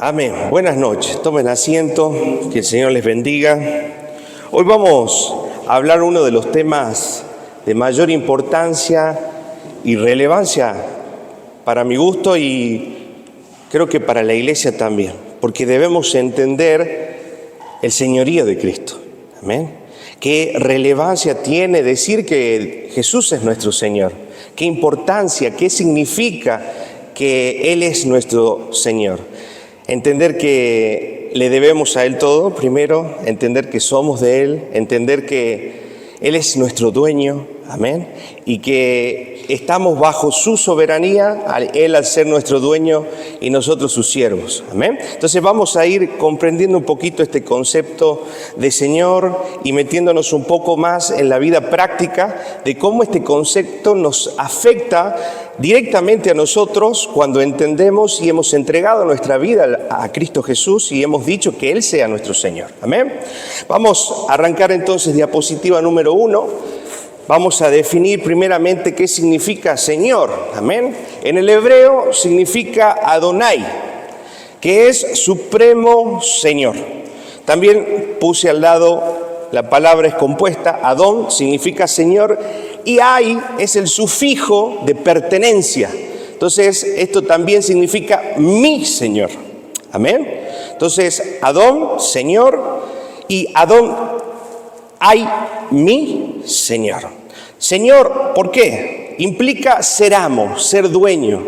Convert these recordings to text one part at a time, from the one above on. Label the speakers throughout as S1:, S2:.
S1: Amén. Buenas noches. Tomen asiento. Que el Señor les bendiga. Hoy vamos a hablar uno de los temas de mayor importancia y relevancia para mi gusto y creo que para la iglesia también, porque debemos entender el señorío de Cristo. Amén. ¿Qué relevancia tiene decir que Jesús es nuestro Señor? ¿Qué importancia, qué significa que Él es nuestro Señor? Entender que le debemos a Él todo, primero, entender que somos de Él, entender que Él es nuestro dueño, amén, y que estamos bajo su soberanía, Él al ser nuestro dueño y nosotros sus siervos, amén. Entonces vamos a ir comprendiendo un poquito este concepto de Señor y metiéndonos un poco más en la vida práctica de cómo este concepto nos afecta directamente a nosotros cuando entendemos y hemos entregado nuestra vida a Cristo Jesús y hemos dicho que Él sea nuestro Señor. Amén. Vamos a arrancar entonces diapositiva número 1. Vamos a definir primeramente qué significa Señor. Amén. En el hebreo significa Adonai, que es Supremo Señor. También puse al lado, la palabra es compuesta, Adón significa Señor, y Ai es el sufijo de pertenencia. Entonces, esto también significa mi Señor. Amén. Entonces, Adón, Señor, y Adón, Ai, mi Señor. Señor, ¿por qué? Implica ser amo, ser dueño,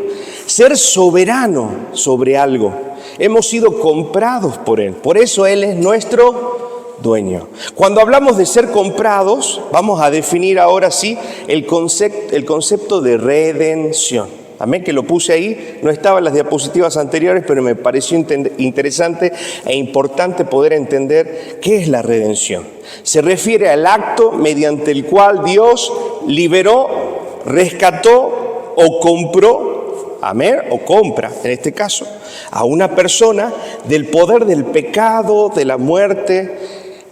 S1: ser soberano sobre algo. Hemos sido comprados por Él. Por eso Él es nuestro dueño. Cuando hablamos de ser comprados, vamos a definir ahora sí el concepto de redención. Amén, que lo puse ahí, no estaba en las diapositivas anteriores, pero me pareció interesante e importante poder entender qué es la redención. Se refiere al acto mediante el cual Dios liberó, rescató o compró, amén, o compra, en este caso, a una persona del poder del pecado, de la muerte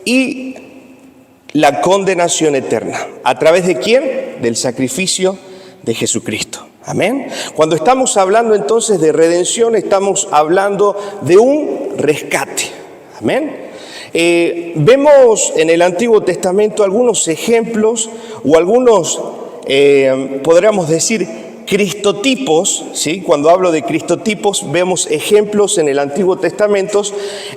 S1: y la condenación eterna. ¿A través de quién? Del sacrificio de Jesucristo. Amén. Cuando estamos hablando entonces de redención, estamos hablando de un rescate. Amén. Vemos en el Antiguo Testamento algunos ejemplos o algunos, podríamos decir, cristotipos, ¿sí? Cuando hablo de cristotipos, vemos ejemplos en el Antiguo Testamento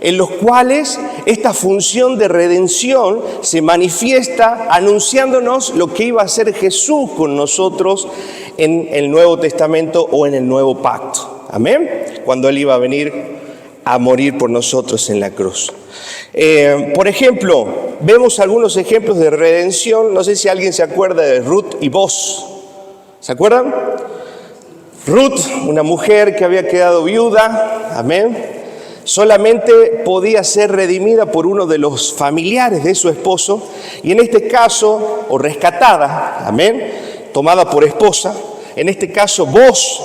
S1: en los cuales esta función de redención se manifiesta anunciándonos lo que iba a hacer Jesús con nosotros en el Nuevo Testamento o en el Nuevo Pacto. Amén. Cuando Él iba a venir a morir por nosotros en la cruz. Por ejemplo, vemos algunos ejemplos de redención. No sé si alguien se acuerda de Ruth y Boaz. ¿Se acuerdan? Ruth, una mujer que había quedado viuda, amén, solamente podía ser redimida por uno de los familiares de su esposo, y en este caso, o rescatada, amén, tomada por esposa, en este caso Boaz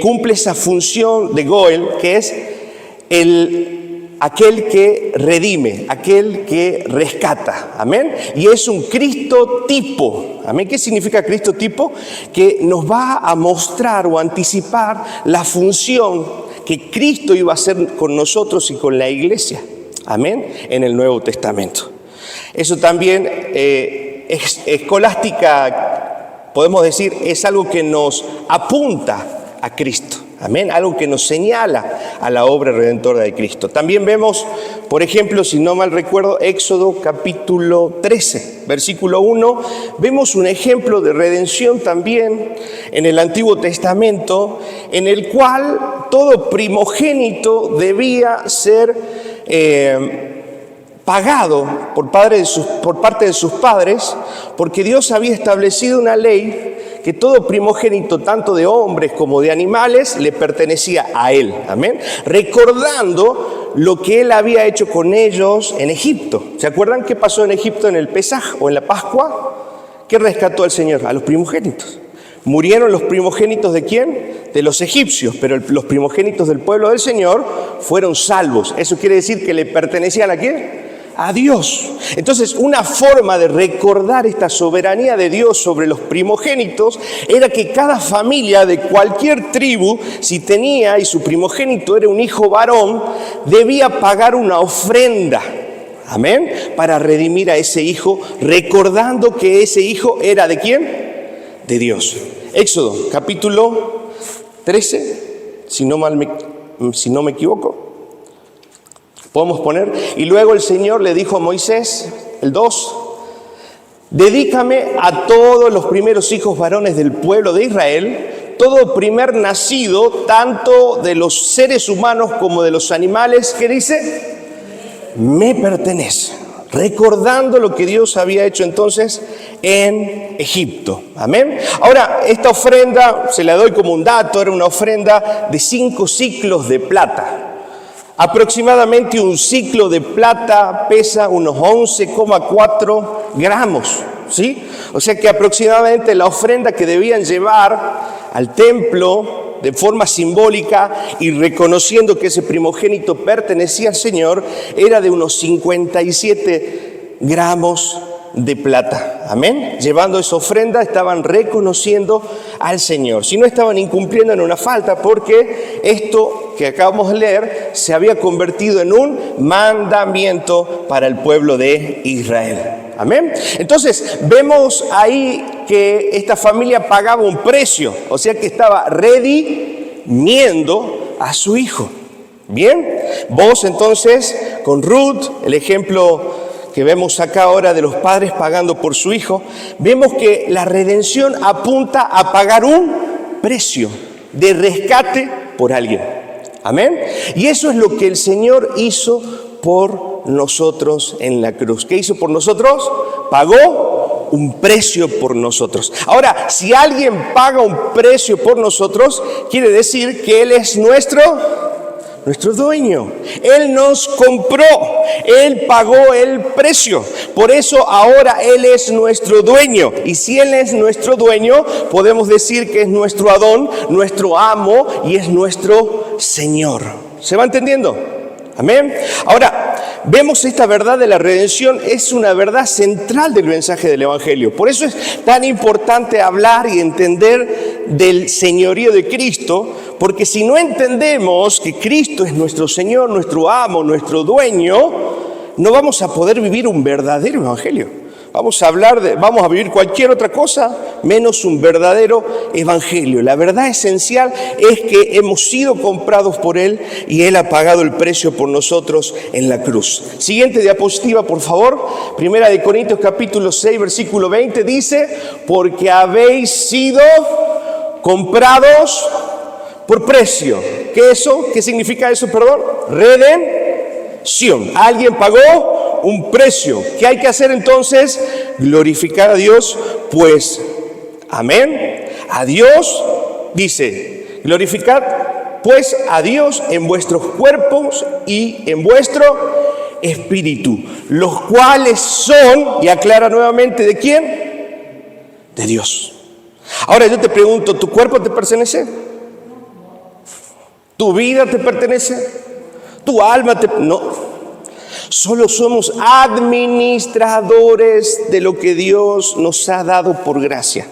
S1: cumple esa función de Goel, que es aquel que redime, aquel que rescata, amén, y es un cristotipo, amén. ¿Qué significa cristotipo? Que nos va a mostrar o anticipar la función que Cristo iba a hacer con nosotros y con la iglesia, amén, en el Nuevo Testamento. Eso también escolástica, podemos decir, es algo que nos apunta a Cristo. Amén, algo que nos señala a la obra redentora de Cristo. También vemos, por ejemplo, si no mal recuerdo, Éxodo capítulo 13, versículo 1, vemos un ejemplo de redención también en el Antiguo Testamento, en el cual todo primogénito debía ser pagado por parte de sus padres, porque Dios había establecido una ley que todo primogénito, tanto de hombres como de animales, le pertenecía a Él. Amén. Recordando lo que Él había hecho con ellos en Egipto. ¿Se acuerdan qué pasó en Egipto en el Pesaj o en la Pascua? ¿Qué rescató el Señor? A los primogénitos. Murieron los primogénitos ¿de quién? De los egipcios, pero los primogénitos del pueblo del Señor fueron salvos. Eso quiere decir que le pertenecían ¿a quién? a Dios. Entonces, una forma de recordar esta soberanía de Dios sobre los primogénitos era que cada familia de cualquier tribu, si tenía y su primogénito era un hijo varón, debía pagar una ofrenda. Amén, para redimir a ese hijo, recordando que ese hijo era ¿de quién? De Dios. Éxodo, capítulo 13, si no me equivoco. Podemos poner, y luego el Señor le dijo a Moisés, el 2, dedícame a todos los primeros hijos varones del pueblo de Israel, todo primer nacido, tanto de los seres humanos como de los animales, ¿qué dice? Me pertenece, recordando lo que Dios había hecho entonces en Egipto. Amén. Ahora, esta ofrenda, se la doy como un dato, era una ofrenda de 5 ciclos de plata. Aproximadamente un ciclo de plata pesa unos 11,4 gramos, ¿sí? O sea que aproximadamente la ofrenda que debían llevar al templo de forma simbólica y reconociendo que ese primogénito pertenecía al Señor, era de unos 57 gramos de plata. Amén. Llevando esa ofrenda estaban reconociendo al Señor. Si no, estaban incumpliendo en una falta, porque esto que acabamos de leer se había convertido en un mandamiento para el pueblo de Israel. Amén. Entonces vemos ahí que esta familia pagaba un precio, o sea que estaba redimiendo a su hijo. Bien, vos entonces con Ruth, el ejemplo que vemos acá ahora de los padres pagando por su hijo, vemos que la redención apunta a pagar un precio de rescate por alguien. Amén. Y eso es lo que el Señor hizo por nosotros en la cruz. ¿Qué hizo por nosotros? Pagó un precio por nosotros. Ahora, si alguien paga un precio por nosotros, quiere decir que Él es nuestro dueño. Él nos compró, Él pagó el precio. Por eso ahora Él es nuestro dueño. Y si Él es nuestro dueño, podemos decir que es nuestro Adón, nuestro amo y es nuestro Señor. ¿Se va entendiendo? Amén. Ahora, vemos esta verdad de la redención, es una verdad central del mensaje del Evangelio. Por eso es tan importante hablar y entender del señorío de Cristo, porque si no entendemos que Cristo es nuestro Señor, nuestro amo, nuestro dueño, no vamos a poder vivir un verdadero Evangelio. Vamos a vivir cualquier otra cosa menos un verdadero evangelio. La verdad esencial es que hemos sido comprados por Él y Él ha pagado el precio por nosotros en la cruz. Siguiente diapositiva, por favor. Primera de Corintios capítulo 6, versículo 20 dice: porque habéis sido comprados por precio. ¿Qué significa eso, perdón? Redención. Alguien pagó un precio. ¿Qué hay que hacer entonces? Glorificar a Dios, pues, amén. A Dios, dice, glorificad pues a Dios en vuestros cuerpos y en vuestro espíritu, los cuales son, y aclara nuevamente, ¿de quién? De Dios. Ahora yo te pregunto, ¿tu cuerpo te pertenece? ¿Tu vida te pertenece? ¿Tu alma te pertenece? No. Solo somos administradores de lo que Dios nos ha dado por gracia.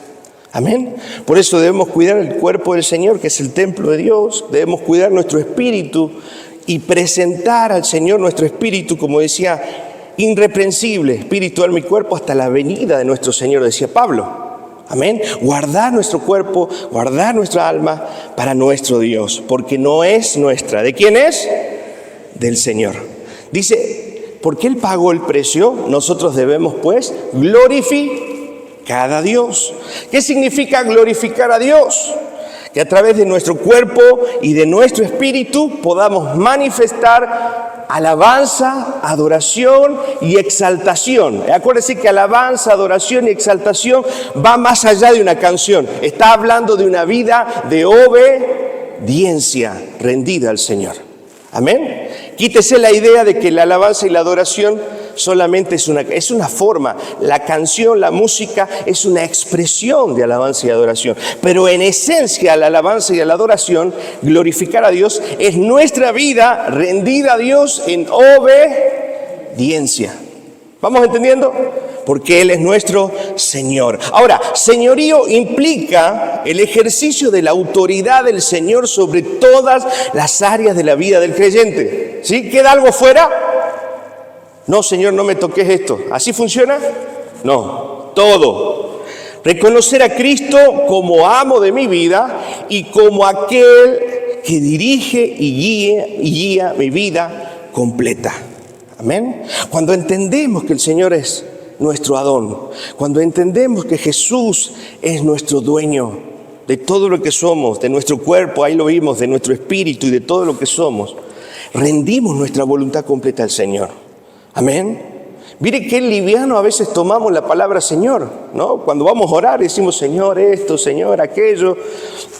S1: Amén. Por eso debemos cuidar el cuerpo del Señor, que es el templo de Dios. Debemos cuidar nuestro espíritu y presentar al Señor nuestro espíritu, como decía, irreprensible, espíritu, alma y cuerpo, hasta la venida de nuestro Señor, decía Pablo. Amén. Guardar nuestro cuerpo, guardar nuestra alma para nuestro Dios, porque no es nuestra. ¿De quién es? Del Señor. Dice, porque Él pagó el precio, nosotros debemos pues glorificar a Dios. ¿Qué significa glorificar a Dios? Que a través de nuestro cuerpo y de nuestro espíritu podamos manifestar alabanza, adoración y exaltación. Acuérdense que alabanza, adoración y exaltación va más allá de una canción. Está hablando de una vida de obediencia rendida al Señor. Amén. Quítese la idea de que la alabanza y la adoración solamente es una forma. La canción, la música es una expresión de alabanza y adoración. Pero en esencia la alabanza y la adoración, glorificar a Dios, es nuestra vida rendida a Dios en obediencia. obediencia. ¿Vamos entendiendo? Porque Él es nuestro Señor. Ahora, señorío implica el ejercicio de la autoridad del Señor sobre todas las áreas de la vida del creyente. ¿Sí? ¿Queda algo fuera? No, Señor, no me toques esto. ¿Así funciona? No, todo. Reconocer a Cristo como amo de mi vida y como aquel que dirige y guía mi vida completa. Amén. Cuando entendemos que el Señor es nuestro Adón, cuando entendemos que Jesús es nuestro dueño de todo lo que somos, de nuestro cuerpo, ahí lo vimos, de nuestro espíritu y de todo lo que somos, rendimos nuestra voluntad completa al Señor. Amén. Mire qué liviano a veces tomamos la palabra Señor, ¿no? Cuando vamos a orar decimos Señor esto, Señor aquello,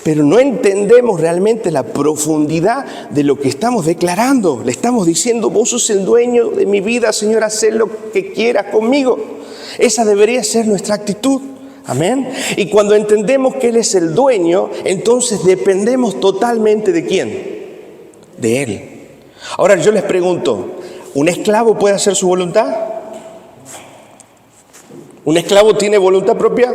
S1: pero no entendemos realmente la profundidad de lo que estamos declarando. Le estamos diciendo, vos sos el dueño de mi vida, Señor, haz lo que quieras conmigo. Esa debería ser nuestra actitud. Amén. Y cuando entendemos que Él es el dueño, entonces dependemos totalmente ¿de quién? De Él. Ahora yo les pregunto, ¿un esclavo puede hacer su voluntad? ¿Un esclavo tiene voluntad propia?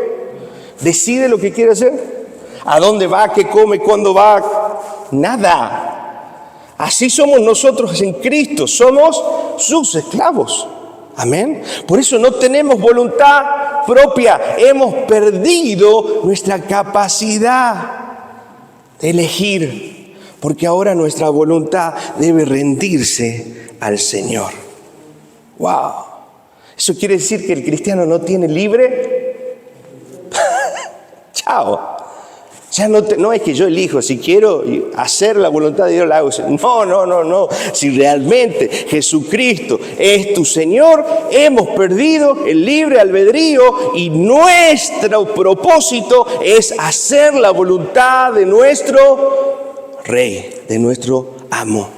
S1: ¿Decide lo que quiere hacer? ¿A dónde va? ¿Qué come? ¿Cuándo va? Nada. Así somos nosotros en Cristo. Somos sus esclavos. Amén. Por eso no tenemos voluntad propia. Hemos perdido nuestra capacidad de elegir. Porque ahora nuestra voluntad debe rendirse al Señor. ¡Wow! ¿Eso quiere decir que el cristiano no tiene libre? Chao. Ya no es que yo elijo, si quiero hacer la voluntad de Dios la hago. No. Si realmente Jesucristo es tu Señor, hemos perdido el libre albedrío y nuestro propósito es hacer la voluntad de nuestro Rey, de nuestro amo,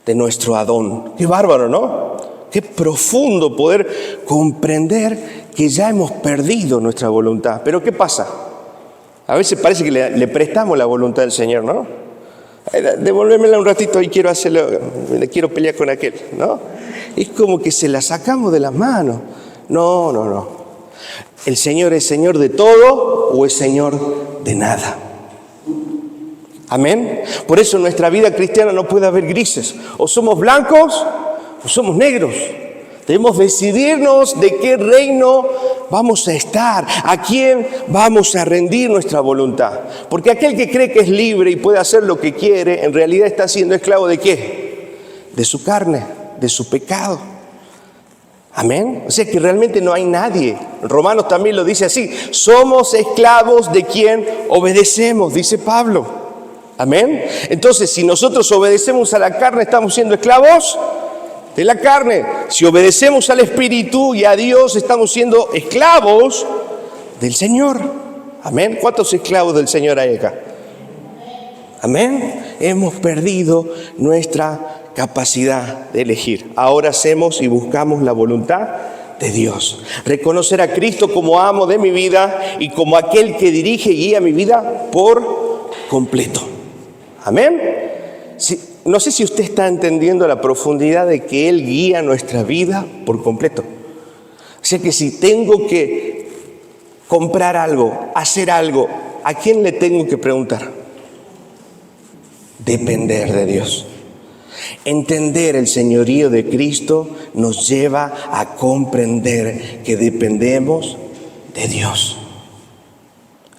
S1: de nuestro Adón. Qué bárbaro, ¿no? Qué profundo poder comprender que ya hemos perdido nuestra voluntad. Pero ¿qué pasa? A veces parece que le prestamos la voluntad al Señor, ¿no? Devolvémela un ratito y quiero hacerlo, quiero pelear con aquel, ¿no? Es como que se la sacamos de las manos. No. ¿El Señor es Señor de todo o es Señor de nada? Amén. Por eso en nuestra vida cristiana no puede haber grises. O somos blancos o somos negros. Debemos decidirnos de qué reino vamos a estar, a quién vamos a rendir nuestra voluntad. Porque aquel que cree que es libre y puede hacer lo que quiere, en realidad está siendo esclavo ¿de qué? De su carne, de su pecado. Amén. O sea que realmente no hay nadie. Romanos también lo dice así. Somos esclavos de quien obedecemos, dice Pablo. Amén. Entonces, si nosotros obedecemos a la carne, estamos siendo esclavos de la carne. Si obedecemos al Espíritu y a Dios, estamos siendo esclavos del Señor. Amén. ¿Cuántos esclavos del Señor hay acá? Amén. Hemos perdido nuestra capacidad de elegir. Ahora hacemos y buscamos la voluntad de Dios. Reconocer a Cristo como amo de mi vida y como aquel que dirige y guía mi vida por completo. Amén. No sé si usted está entendiendo la profundidad de que Él guía nuestra vida por completo. O sea que si tengo que comprar algo, hacer algo, ¿a quién le tengo que preguntar? Depender de Dios. Entender el señorío de Cristo nos lleva a comprender que dependemos de Dios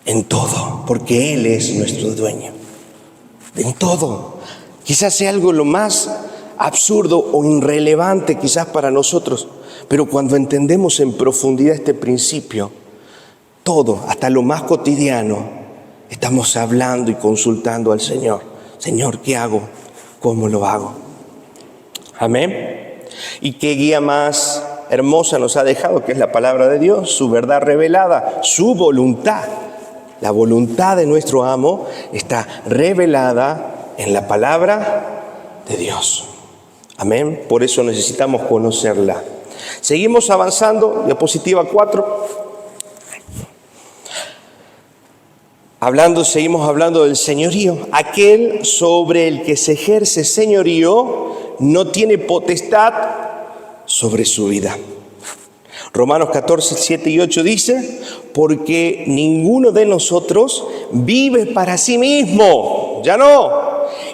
S1: en todo, porque Él es nuestro dueño. En todo. Quizás sea algo lo más absurdo o irrelevante quizás para nosotros, pero cuando entendemos en profundidad este principio, todo, hasta lo más cotidiano, estamos hablando y consultando al Señor. Señor, ¿qué hago? ¿Cómo lo hago? Amén. Y qué guía más hermosa nos ha dejado, que es la palabra de Dios, su verdad revelada, su voluntad. La voluntad de nuestro amo está revelada en la palabra de Dios. Amén. Por eso necesitamos conocerla. Seguimos avanzando. Diapositiva 4. Seguimos hablando del señorío. Aquel sobre el que se ejerce señorío no tiene potestad sobre su vida. Romanos 14, 7 y 8 dice, porque ninguno de nosotros vive para sí mismo, ya no,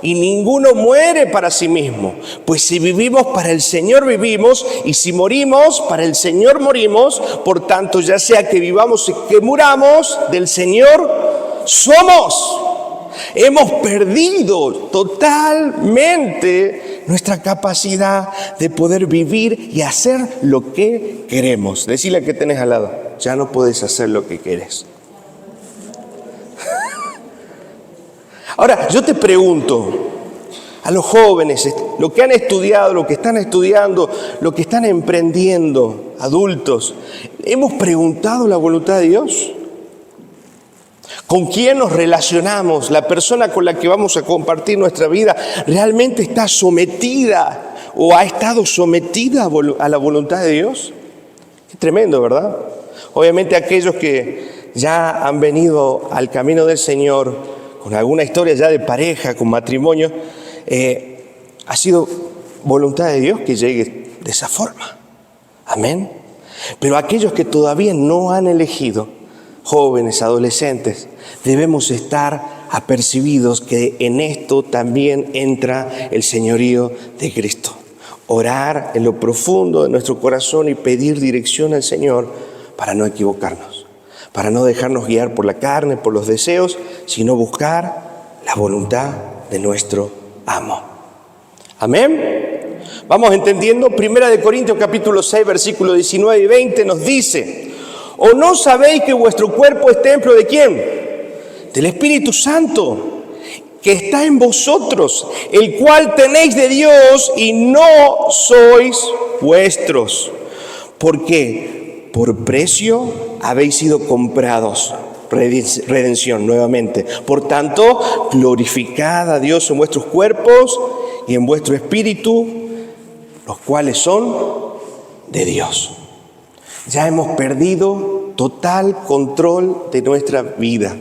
S1: y ninguno muere para sí mismo, pues si vivimos para el Señor vivimos, y si morimos para el Señor morimos, por tanto ya sea que vivamos o que muramos, del Señor somos. Hemos perdido totalmente nuestra capacidad de poder vivir y hacer lo que queremos. Decile a que tenés al lado, ya no puedes hacer lo que querés. Ahora, yo te pregunto, a los jóvenes, lo que han estudiado, lo que están estudiando, lo que están emprendiendo, adultos, ¿hemos preguntado la voluntad de Dios? ¿Con quién nos relacionamos? ¿La persona con la que vamos a compartir nuestra vida realmente está sometida o ha estado sometida a la voluntad de Dios? Qué tremendo, ¿verdad? Obviamente aquellos que ya han venido al camino del Señor con alguna historia ya de pareja, con matrimonio, ha sido voluntad de Dios que llegue de esa forma. Amén. Pero aquellos que todavía no han elegido, jóvenes, adolescentes, debemos estar apercibidos que en esto también entra el señorío de Cristo. Orar en lo profundo de nuestro corazón y pedir dirección al Señor para no equivocarnos, para no dejarnos guiar por la carne, por los deseos, sino buscar la voluntad de nuestro amo. Amén. Vamos entendiendo. 1 Corintios capítulo 6, versículos 19 y 20 nos dice: ¿o no sabéis que vuestro cuerpo es templo de quién? Del Espíritu Santo, que está en vosotros, el cual tenéis de Dios y no sois vuestros. Porque por precio habéis sido comprados. Redención nuevamente. Por tanto, glorificad a Dios en vuestros cuerpos y en vuestro espíritu, los cuales son de Dios. Ya hemos perdido total control de nuestra vida.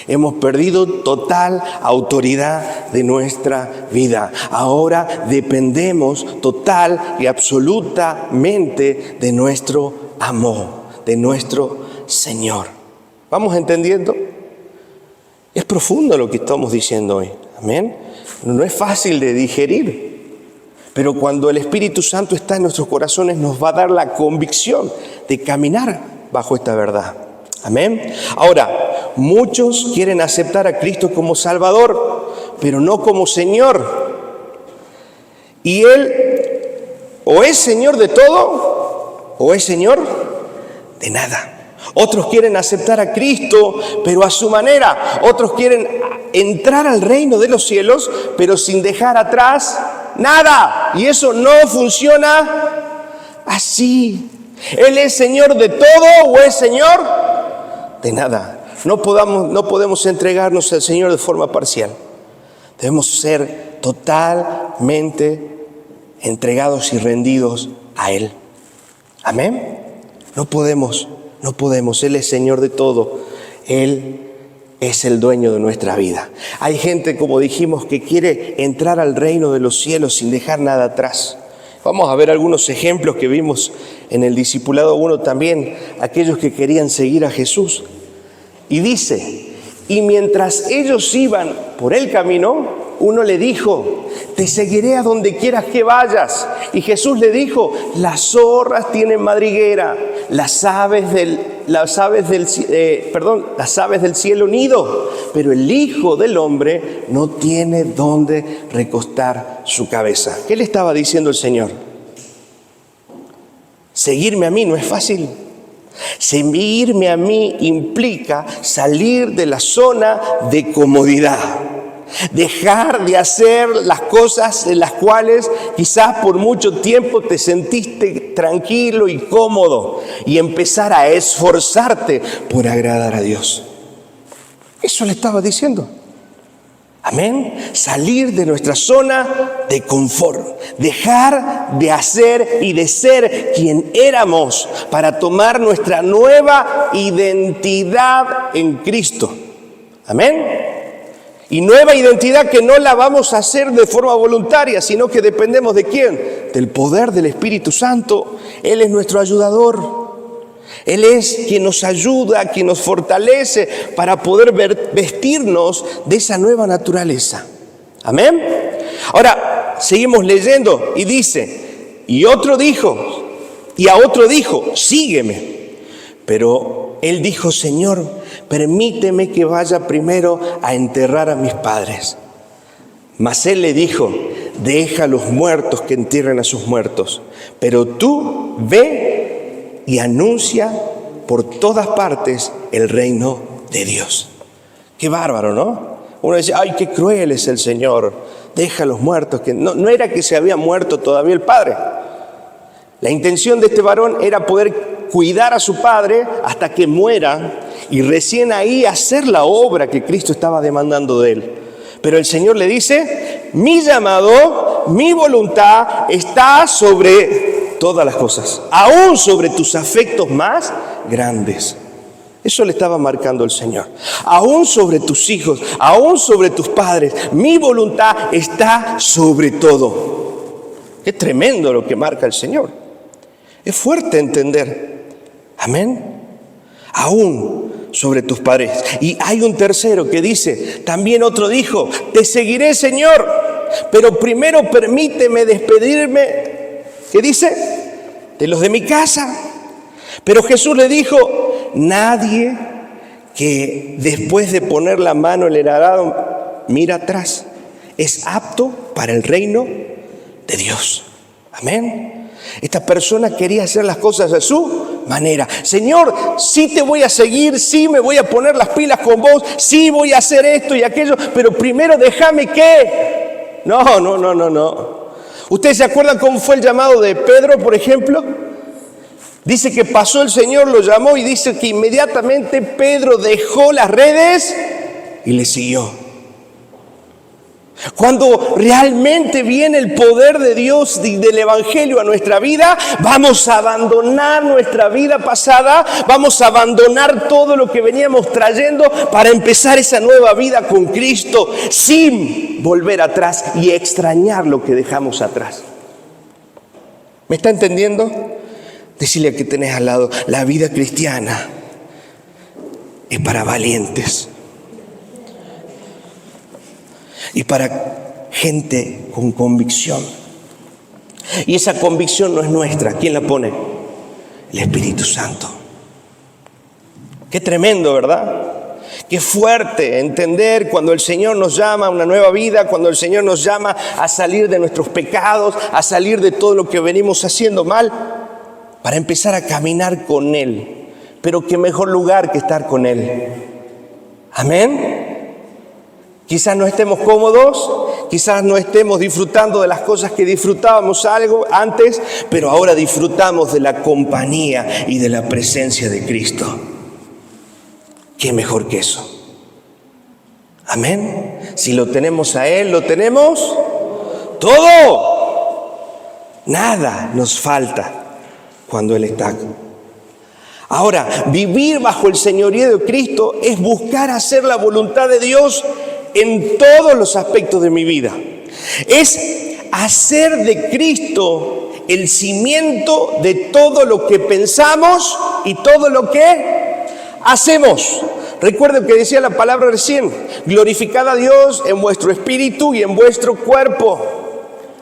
S1: Hemos perdido total autoridad de nuestra vida. Ahora dependemos total y absolutamente de nuestro amor, de nuestro Señor. ¿Vamos entendiendo? Es profundo lo que estamos diciendo hoy. Amén. No es fácil de digerir. Pero cuando el Espíritu Santo está en nuestros corazones, nos va a dar la convicción de caminar bajo esta verdad. Amén. Ahora, muchos quieren aceptar a Cristo como Salvador, pero no como Señor. Y Él o es Señor de todo, o es Señor de nada. Otros quieren aceptar a Cristo, pero a su manera. Otros quieren entrar al reino de los cielos, pero sin dejar atrás nada. Y eso no funciona así. ¿Él es Señor de todo o es Señor de nada? No podemos entregarnos al Señor de forma parcial. Debemos ser totalmente entregados y rendidos a Él. Amén. No podemos. Él es Señor de todo. Él es el dueño de nuestra vida. Hay gente, como dijimos, que quiere entrar al reino de los cielos sin dejar nada atrás. Vamos a ver algunos ejemplos que vimos en el Discipulado 1 también, aquellos que querían seguir a Jesús. Y dice, y mientras ellos iban por el camino, uno le dijo, te seguiré a donde quieras que vayas. Y Jesús le dijo, las zorras tienen madriguera, las aves del cielo nido, pero el Hijo del Hombre no tiene dónde recostar su cabeza. ¿Qué le estaba diciendo el Señor? Seguirme a mí no es fácil. Seguirme a mí implica salir de la zona de comodidad. Dejar de hacer las cosas en las cuales quizás por mucho tiempo te sentiste tranquilo y cómodo y empezar a esforzarte por agradar a Dios. Eso le estaba diciendo. Amén. Salir de nuestra zona de confort. Dejar de hacer y de ser quien éramos para tomar nuestra nueva identidad en Cristo. Amén. Y nueva identidad que no la vamos a hacer de forma voluntaria, sino que dependemos ¿de quién? Del poder del Espíritu Santo. Él es nuestro ayudador. Él es quien nos ayuda, quien nos fortalece para poder vestirnos de esa nueva naturaleza. Amén. Ahora, seguimos leyendo y dice, y otro dijo, y a otro dijo, sígueme. Pero él dijo, Señor, permíteme que vaya primero a enterrar a mis padres. Mas él le dijo, deja a los muertos que entierren a sus muertos, pero tú ve y anuncia por todas partes el reino de Dios. Qué bárbaro, ¿no? Uno dice, ay, qué cruel es el Señor, deja a los muertos. No era que se había muerto todavía el padre. La intención de este varón era poder cuidar a su padre hasta que muera y recién ahí hacer la obra que Cristo estaba demandando de él. Pero el Señor le dice, mi llamado, mi voluntad está sobre todas las cosas, aún sobre tus afectos más grandes. Eso le estaba marcando el Señor. Aún sobre tus hijos, aún sobre tus padres, mi voluntad está sobre todo. Qué tremendo lo que marca el Señor. Es fuerte entender. Amén. Aún sobre tus padres. Y hay un tercero que dice, también otro dijo, te seguiré, Señor, pero primero permíteme despedirme, ¿qué dice? De los de mi casa. Pero Jesús le dijo, nadie que después de poner la mano en el arado mira atrás es apto para el reino de Dios. Amén. Esta persona quería hacer las cosas a su manera. Señor, sí te voy a seguir, sí me voy a poner las pilas con vos, sí voy a hacer esto y aquello, pero primero déjame que... No. ¿Ustedes se acuerdan cómo fue el llamado de Pedro, por ejemplo? Dice que pasó el Señor, lo llamó y dice que inmediatamente Pedro dejó las redes y le siguió. Cuando realmente viene el poder de Dios y del Evangelio a nuestra vida, vamos a abandonar nuestra vida pasada, vamos a abandonar todo lo que veníamos trayendo para empezar esa nueva vida con Cristo, sin volver atrás y extrañar lo que dejamos atrás. ¿Me está entendiendo? Decirle a que tenés al lado, la vida cristiana es para valientes. Y para gente con convicción. Y esa convicción no es nuestra. ¿Quién la pone? El Espíritu Santo. Qué tremendo, ¿verdad? Qué fuerte entender cuando el Señor nos llama a una nueva vida, cuando el Señor nos llama a salir de nuestros pecados, a salir de todo lo que venimos haciendo mal, para empezar a caminar con Él. Pero qué mejor lugar que estar con Él. Amén. Quizás no estemos cómodos, quizás no estemos disfrutando de las cosas que disfrutábamos algo antes, pero ahora disfrutamos de la compañía y de la presencia de Cristo. ¿Qué mejor que eso? Amén. Si lo tenemos a Él, lo tenemos todo. Nada nos falta cuando Él está. Ahora, vivir bajo el señorío de Cristo es buscar hacer la voluntad de Dios en todos los aspectos de mi vida. Es hacer de Cristo el cimiento de todo lo que pensamos y todo lo que hacemos. Recuerden que decía la palabra recién, glorificad a Dios en vuestro espíritu y en vuestro cuerpo.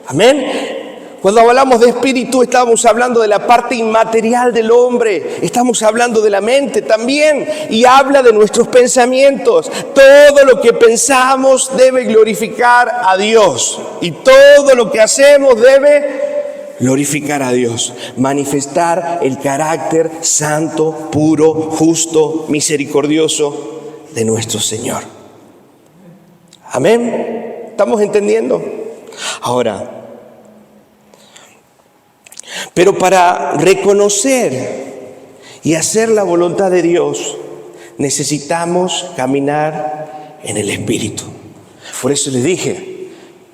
S1: Amén. Cuando hablamos de espíritu estamos hablando de la parte inmaterial del hombre, estamos hablando de la mente también, y habla de nuestros pensamientos. Todo lo que pensamos debe glorificar a Dios y todo lo que hacemos debe glorificar a Dios, manifestar el carácter santo, puro, justo, misericordioso de nuestro Señor. Amén. ¿Estamos entendiendo? Ahora, pero para reconocer y hacer la voluntad de Dios, necesitamos caminar en el Espíritu. Por eso les dije,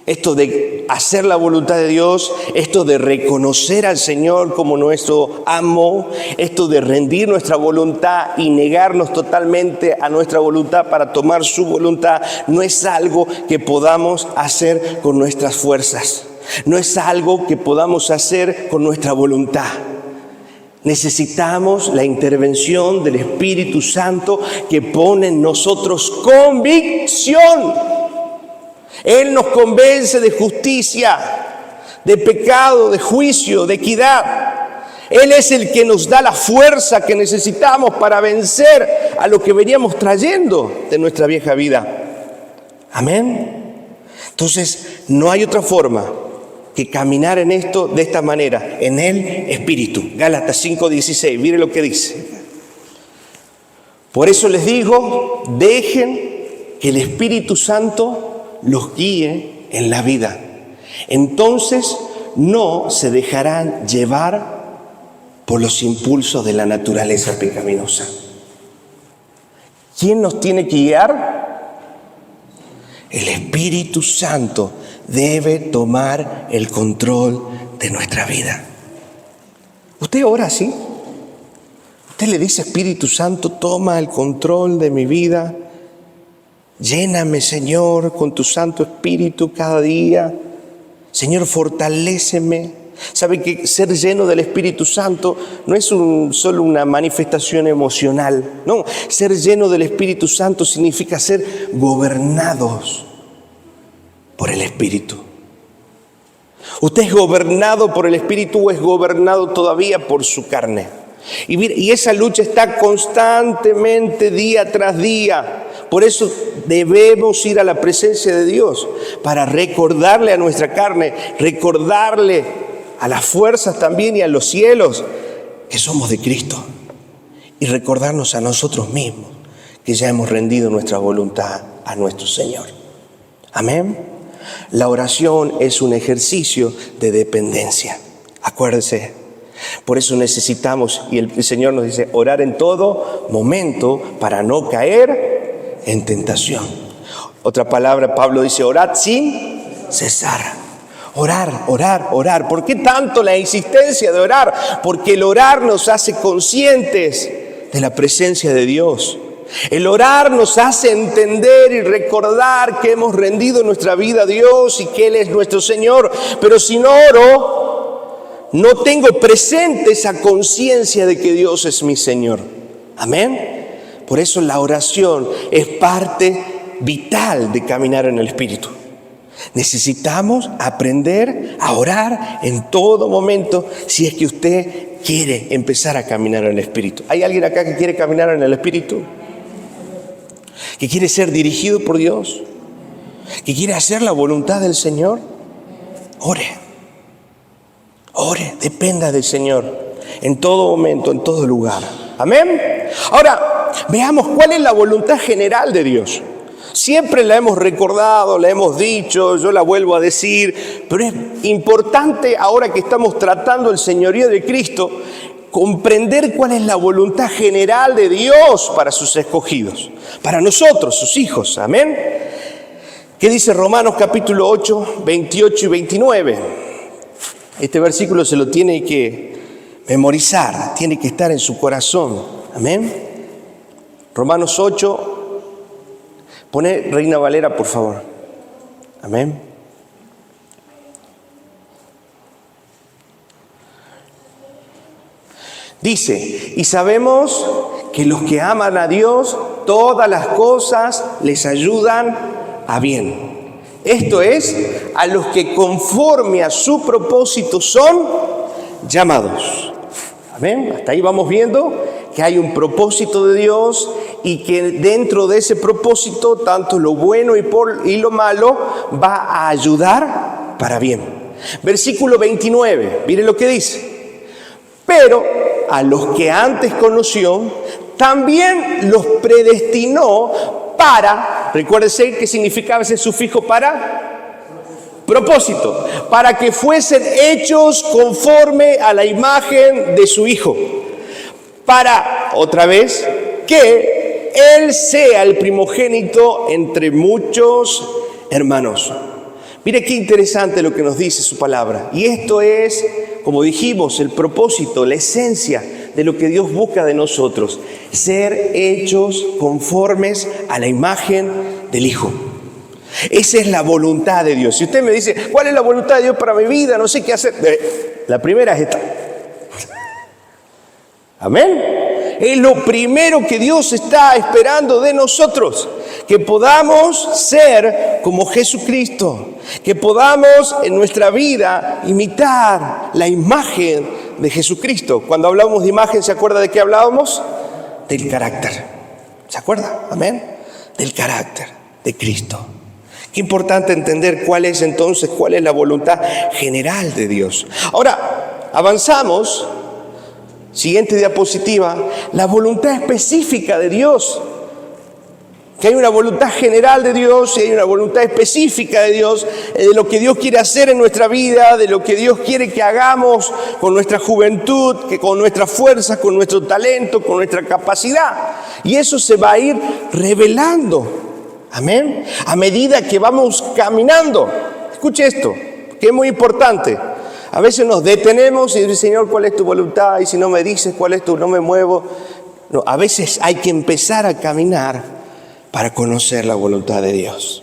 S1: esto de hacer la voluntad de Dios, esto de reconocer al Señor como nuestro amo, esto de rendir nuestra voluntad y negarnos totalmente a nuestra voluntad para tomar su voluntad, no es algo que podamos hacer con nuestras fuerzas, no es algo que podamos hacer con nuestra voluntad. Necesitamos la intervención del Espíritu Santo que pone en nosotros convicción. Él nos convence de justicia, de pecado, de juicio, de equidad. Él es el que nos da la fuerza que necesitamos para vencer a lo que veníamos trayendo de nuestra vieja vida. Amén. Entonces, no hay otra forma que caminar en esto de esta manera, en el Espíritu. Gálatas 5:16, mire lo que dice. Por eso les digo, dejen que el Espíritu Santo los guíe en la vida. Entonces no se dejarán llevar por los impulsos de la naturaleza pecaminosa. ¿Quién nos tiene que guiar? El Espíritu Santo debe tomar el control de nuestra vida. ¿Usted ora así? ¿Usted le dice, Espíritu Santo, toma el control de mi vida? Lléname, Señor, con tu Santo Espíritu cada día. Señor, fortaléceme. ¿Sabe que ser lleno del Espíritu Santo no es solo una manifestación emocional? No, ser lleno del Espíritu Santo significa ser gobernados por el Espíritu. ¿Usted es gobernado por el Espíritu o es gobernado todavía por su carne? Y esa lucha está constantemente día tras día. Por eso debemos ir a la presencia de Dios para recordarle a nuestra carne, recordarle a las fuerzas también y a los cielos que somos de Cristo. Y recordarnos a nosotros mismos que ya hemos rendido nuestra voluntad a nuestro Señor. Amén. La oración es un ejercicio de dependencia. Acuérdese. Por eso necesitamos, y el Señor nos dice, orar en todo momento para no caer en tentación. Otra palabra, Pablo dice, orad sin cesar. Orar, orar, orar. ¿Por qué tanto la insistencia de orar? Porque el orar nos hace conscientes de la presencia de Dios. El orar nos hace entender y recordar que hemos rendido nuestra vida a Dios y que Él es nuestro Señor. Pero si no oro, no tengo presente esa conciencia de que Dios es mi Señor. Amén. Por eso la oración es parte vital de caminar en el Espíritu. Necesitamos aprender a orar en todo momento si es que usted quiere empezar a caminar en el Espíritu. ¿Hay alguien acá que quiere caminar en el Espíritu? ¿Que quiere ser dirigido por Dios? ¿Que quiere hacer la voluntad del Señor? Ore. Ore, dependa del Señor en todo momento, en todo lugar. Amén. Ahora, veamos cuál es la voluntad general de Dios. Siempre la hemos recordado, la hemos dicho, yo la vuelvo a decir, pero es importante ahora que estamos tratando el señorío de Cristo, comprender cuál es la voluntad general de Dios para sus escogidos, para nosotros, sus hijos. Amén. ¿Qué dice Romanos capítulo 8, 28 y 29? Este versículo se lo tiene que memorizar, tiene que estar en su corazón. Amén. Romanos 8, pone Reina Valera, por favor. Amén. Dice, y sabemos que los que aman a Dios, todas las cosas les ayudan a bien. Esto es, a los que conforme a su propósito son llamados. Amén. Hasta ahí vamos viendo que hay un propósito de Dios y que dentro de ese propósito, tanto lo bueno y lo malo va a ayudar para bien. Versículo 29, mire lo que dice. Pero a los que antes conoció, también los predestinó para, recuérdese qué significaba ese sufijo para, propósito, para que fuesen hechos conforme a la imagen de su Hijo, para, otra vez, que Él sea el primogénito entre muchos hermanos. Mire qué interesante lo que nos dice su palabra. Y esto es, como dijimos, el propósito, la esencia de lo que Dios busca de nosotros. Ser hechos conformes a la imagen del Hijo. Esa es la voluntad de Dios. Si usted me dice, ¿cuál es la voluntad de Dios para mi vida? No sé qué hacer. La primera es esta. Amén. Es lo primero que Dios está esperando de nosotros. Que podamos ser como Jesucristo. Que podamos en nuestra vida imitar la imagen de Jesucristo. Cuando hablamos de imagen, ¿se acuerda de qué hablábamos? Del carácter. ¿Se acuerda? Amén. Del carácter de Cristo. Qué importante entender cuál es la voluntad general de Dios. Ahora, avanzamos. Siguiente diapositiva. La voluntad específica de Dios. Que hay una voluntad general de Dios y hay una voluntad específica de Dios, de lo que Dios quiere hacer en nuestra vida, de lo que Dios quiere que hagamos con nuestra juventud, que con nuestras fuerzas, con nuestro talento, con nuestra capacidad. Y eso se va a ir revelando, amén, a medida que vamos caminando. Escuche esto, que es muy importante. A veces nos detenemos y decimos, Señor, ¿cuál es tu voluntad? Y si no me dices cuál es tu, no me muevo. No, a veces hay que empezar a caminar para conocer la voluntad de Dios.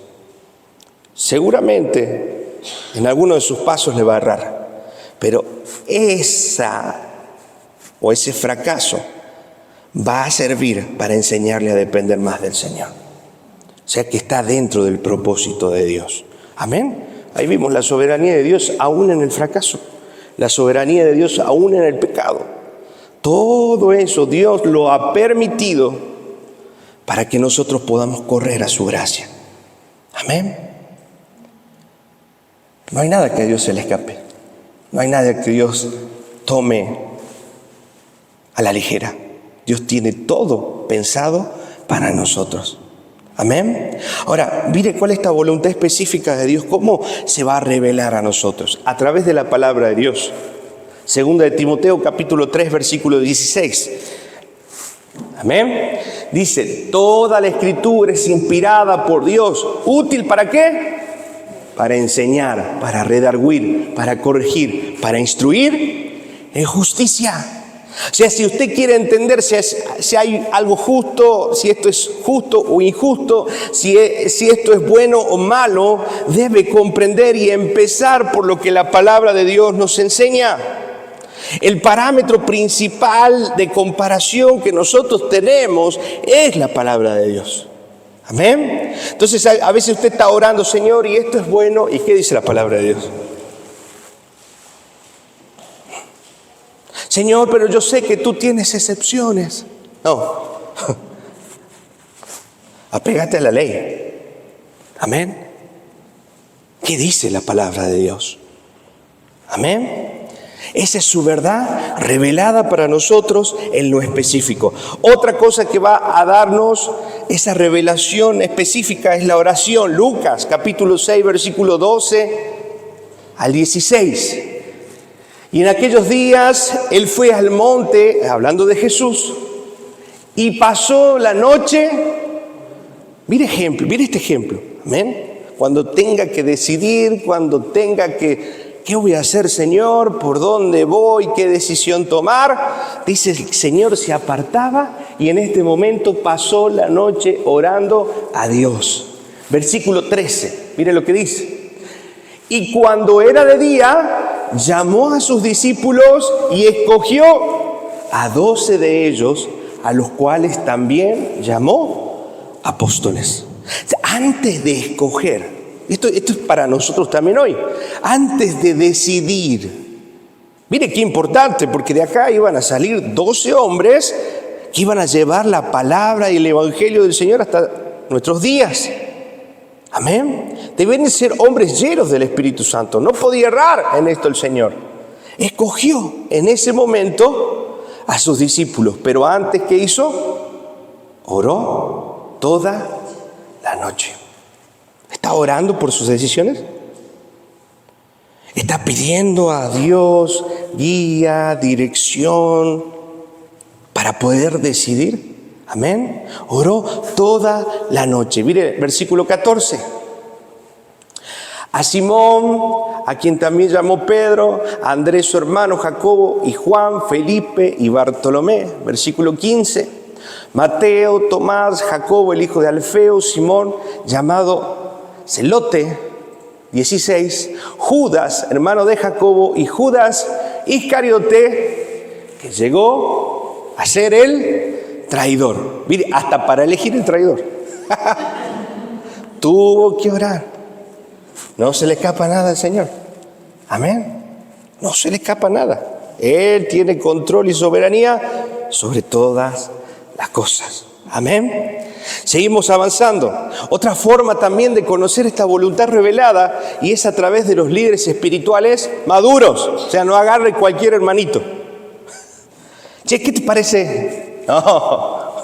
S1: Seguramente en alguno de sus pasos le va a errar, pero ese fracaso va a servir para enseñarle a depender más del Señor. O sea que está dentro del propósito de Dios. Amén. Ahí vimos la soberanía de Dios aún en el fracaso, la soberanía de Dios aún en el pecado. Todo eso Dios lo ha permitido para que nosotros podamos correr a su gracia. Amén. No hay nada que a Dios se le escape. No hay nada que Dios tome a la ligera. Dios tiene todo pensado para nosotros. Amén. Ahora, mire cuál es esta voluntad específica de Dios. ¿Cómo se va a revelar a nosotros? A través de la palabra de Dios. Segunda de Timoteo, capítulo 3, versículo 16. Amén. Dice, toda la escritura es inspirada por Dios. ¿Útil para qué? Para enseñar, para redarguir, para corregir, para instruir en justicia. O sea, si usted quiere entender si hay algo justo, si esto es justo o injusto, si esto es bueno o malo, debe comprender y empezar por lo que la palabra de Dios nos enseña. El parámetro principal de comparación que nosotros tenemos es la palabra de Dios. Amén. Entonces a veces usted está orando, Señor, y esto es bueno. ¿Y qué dice la palabra de Dios? Señor, pero yo sé que tú tienes excepciones. No. Apégate a la ley. Amén. ¿Qué dice la palabra de Dios? Amén. Esa es su verdad revelada para nosotros en lo específico. Otra cosa que va a darnos esa revelación específica es la oración. Lucas capítulo 6, versículo 12 al 16. Y en aquellos días él fue al monte, hablando de Jesús, y pasó la noche. Mire este ejemplo. Amén. Cuando tenga que decidir, cuando tenga que... ¿Qué voy a hacer, Señor? ¿Por dónde voy? ¿Qué decisión tomar? Dice, el Señor se apartaba y en este momento pasó la noche orando a Dios. Versículo 13, mire lo que dice. Y cuando era de día, llamó a sus discípulos y escogió a 12 de ellos, a los cuales también llamó apóstoles. Antes de escoger, esto es para nosotros también hoy. Antes de decidir, mire qué importante, porque de acá iban a salir 12 hombres que iban a llevar la palabra y el evangelio del Señor hasta nuestros días. Amén. Deben ser hombres llenos del Espíritu Santo. No podía errar en esto el Señor. Escogió en ese momento a sus discípulos, pero antes, ¿qué hizo? Oró toda la noche. ¿Está orando por sus decisiones? ¿Está pidiendo a Dios guía, dirección para poder decidir? Amén. Oró toda la noche. Mire, versículo 14. A Simón, a quien también llamó Pedro, a Andrés su hermano, Jacobo y Juan, Felipe y Bartolomé. Versículo 15. Mateo, Tomás, Jacobo, el hijo de Alfeo, Simón, llamado Zelote. 16. Judas, hermano de Jacobo, y Judas Iscariote, que llegó a ser el traidor. Mire, hasta para elegir el traidor. Tuvo que orar. No se le escapa nada al Señor. Amén. No se le escapa nada. Él tiene control y soberanía sobre todas las cosas. Amén. Seguimos avanzando. Otra forma también de conocer esta voluntad revelada, y es a través de los líderes espirituales maduros. O sea, no agarre cualquier hermanito. Che, ¿qué te parece? No.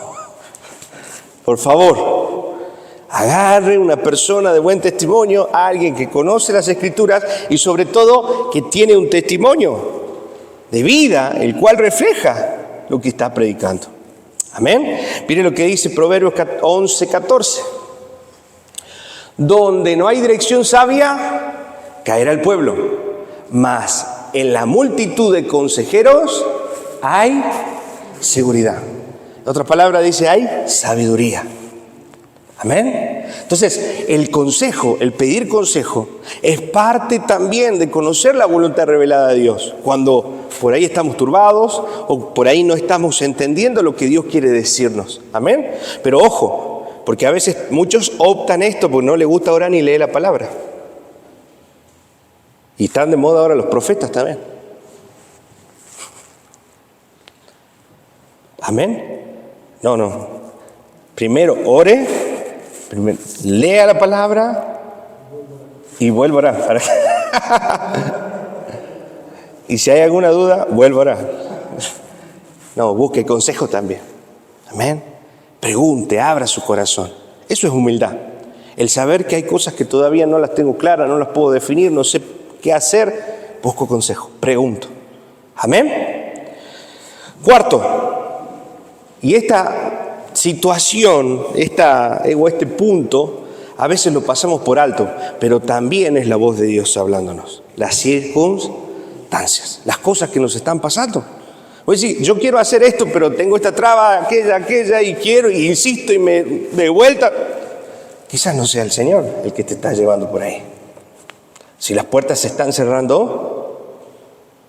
S1: Por favor. Agarre una persona de buen testimonio, alguien que conoce las Escrituras y sobre todo que tiene un testimonio de vida, el cual refleja lo que está predicando. Amén. Mire lo que dice Proverbios 11:14. Donde no hay dirección sabia, caerá el pueblo, mas en la multitud de consejeros hay seguridad. En otras palabras dice, hay sabiduría. Amén. Entonces, el consejo, el pedir consejo, es parte también de conocer la voluntad revelada de Dios. Cuando por ahí estamos turbados o por ahí no estamos entendiendo lo que Dios quiere decirnos. Amén. Pero ojo, porque a veces muchos optan esto porque no les gusta orar ni leer la palabra. Y están de moda ahora los profetas también. Amén. No. Primero ore. Primero, lea la palabra y vuelva a orar. Y si hay alguna duda, vuelva a orar. No, busque consejo también. Amén. Pregunte, abra su corazón. Eso es humildad. El saber que hay cosas que todavía no las tengo claras, no las puedo definir, no sé qué hacer, busco consejo, pregunto. Amén. Cuarto, y esta situación, este punto, a veces lo pasamos por alto, pero también es la voz de Dios hablándonos. Las circunstancias, las cosas que nos están pasando. Voy a decir, yo quiero hacer esto, pero tengo esta traba, aquella, y quiero, y insisto, y me de vuelta. Quizás no sea el Señor el que te está llevando por ahí. Si las puertas se están cerrando,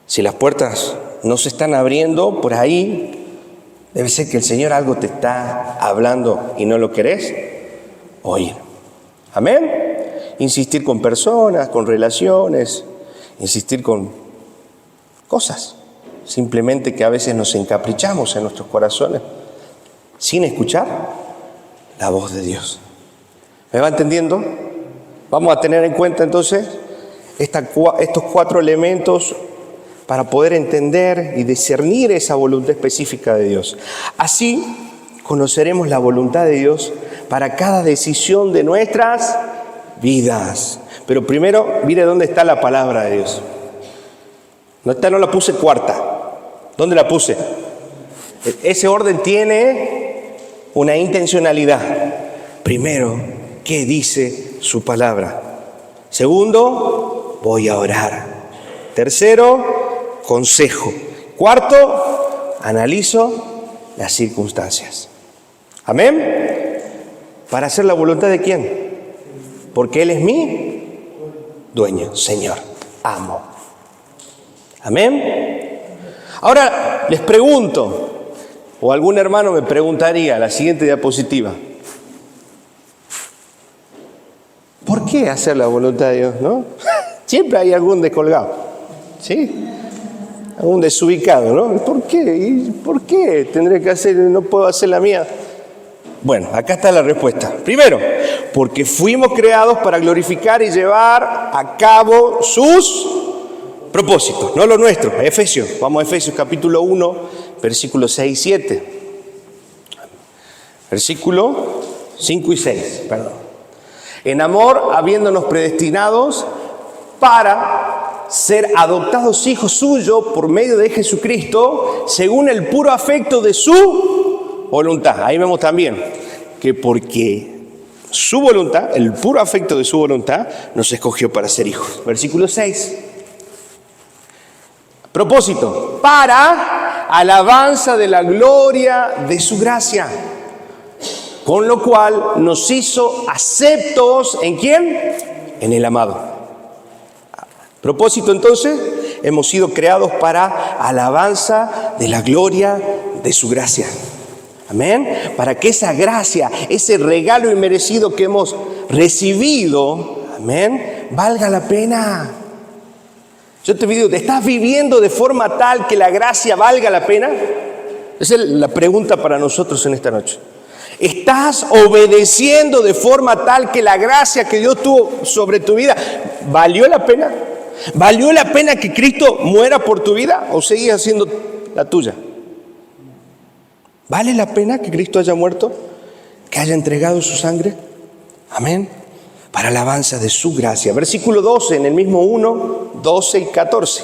S1: si las puertas no se están abriendo por ahí, debe ser que el Señor algo te está hablando y no lo querés oír. Amén. Insistir con personas, con relaciones, insistir con cosas. Simplemente que a veces nos encaprichamos en nuestros corazones sin escuchar la voz de Dios. ¿Me va entendiendo? Vamos a tener en cuenta entonces estos 4 elementos para poder entender y discernir esa voluntad específica de Dios. Así conoceremos la voluntad de Dios para cada decisión de nuestras vidas. Pero primero, mire dónde está la palabra de Dios. No la puse cuarta. ¿Dónde la puse? Ese orden tiene una intencionalidad. Primero, ¿qué dice su palabra? Segundo, voy a orar. Tercero, consejo. Cuarto, analizo las circunstancias. Amén. ¿Para hacer la voluntad de quién? Porque Él es mi dueño, Señor, amo. Amén. Ahora les pregunto, o algún hermano me preguntaría, la siguiente diapositiva. ¿Por qué hacer la voluntad de Dios, no? Siempre hay algún descolgado, ¿sí? Algún desubicado, ¿no? ¿Por qué? ¿Y por qué tendré que hacer, no puedo hacer la mía? Bueno, acá está la respuesta. Primero, porque fuimos creados para glorificar y llevar a cabo sus propósitos, no lo nuestro. Efesios, vamos a Efesios capítulo 1, versículos 6 y 7. Versículo 5 y 6, perdón. En amor, habiéndonos predestinados para ser adoptados hijos suyos por medio de Jesucristo, según el puro afecto de su voluntad. Ahí vemos también que porque su voluntad, el puro afecto de su voluntad, nos escogió para ser hijos. Versículo 6. Propósito, para alabanza de la gloria de su gracia, con lo cual nos hizo aceptos, ¿en quién? En el amado. Propósito, entonces, hemos sido creados para alabanza de la gloria de su gracia. Amén. Para que esa gracia, ese regalo inmerecido que hemos recibido, amén, valga la pena. Yo te digo, ¿te estás viviendo de forma tal que la gracia valga la pena? Esa es la pregunta para nosotros en esta noche. ¿Estás obedeciendo de forma tal que la gracia que Dios tuvo sobre tu vida valió la pena? ¿Valió la pena que Cristo muera por tu vida o seguís haciendo la tuya? ¿Vale la pena que Cristo haya muerto? ¿Que haya entregado su sangre? Amén. Para alabanza de su gracia. Versículo 12, en el mismo 1, 12 y 14.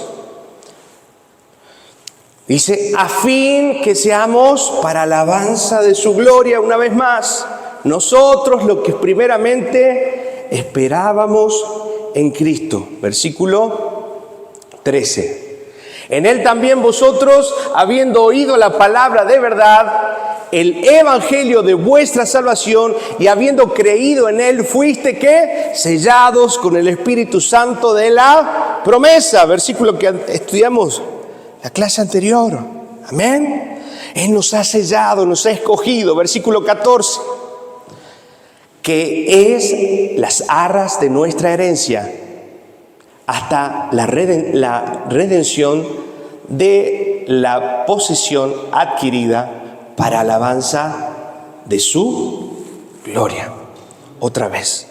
S1: Dice, a fin que seamos para alabanza de su gloria, una vez más, nosotros lo que primeramente esperábamos en Cristo. Versículo 13. En Él también vosotros, habiendo oído la palabra de verdad, el evangelio de vuestra salvación, y habiendo creído en Él, fuiste ¿qué? Sellados con el Espíritu Santo de la promesa. Versículo que estudiamos la clase anterior. Amén. Él nos ha sellado, nos ha escogido. Versículo 14. Que es las arras de nuestra herencia hasta la redención de la posesión adquirida para alabanza de su gloria. Otra vez.